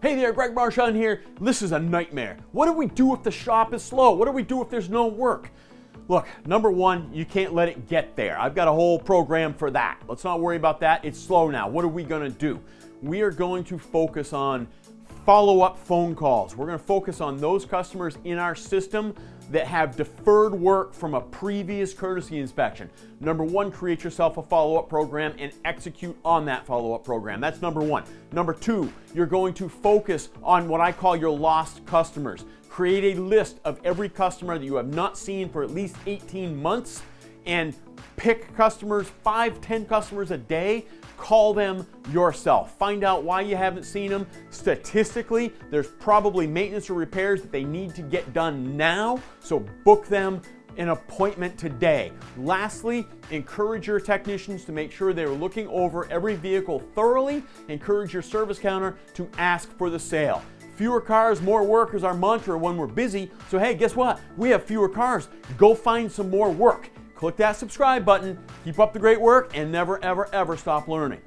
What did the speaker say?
Hey there, Greg Marchand here. This is a nightmare. What do we do if the shop is slow? What do we do if there's no work? Look, number one, you can't let it get there. I've got a whole program for that. Let's not worry about that. It's slow now. What are we going to do? We are going to focus on follow-up phone calls. We're going to focus on those customers in our system that have deferred work from a previous courtesy inspection. Number one, create yourself a follow-up program and execute on that follow-up program. That's number one. Number two, you're going to focus on what I call your lost customers. Create a list of every customer that you have not seen for at least 18 months and pick customers, 5-10 customers a day. Call them yourself. Find out why you haven't seen them. Statistically, there's probably maintenance or repairs that they need to get done now, so book them an appointment today. Lastly, encourage your technicians to make sure they're looking over every vehicle thoroughly. Encourage your service counter to ask for the sale. Fewer cars, more work is our mantra when we're busy. So hey, guess what? We have fewer cars. Go find some more work. Click that subscribe button. Keep up the great work and never, ever, ever stop learning.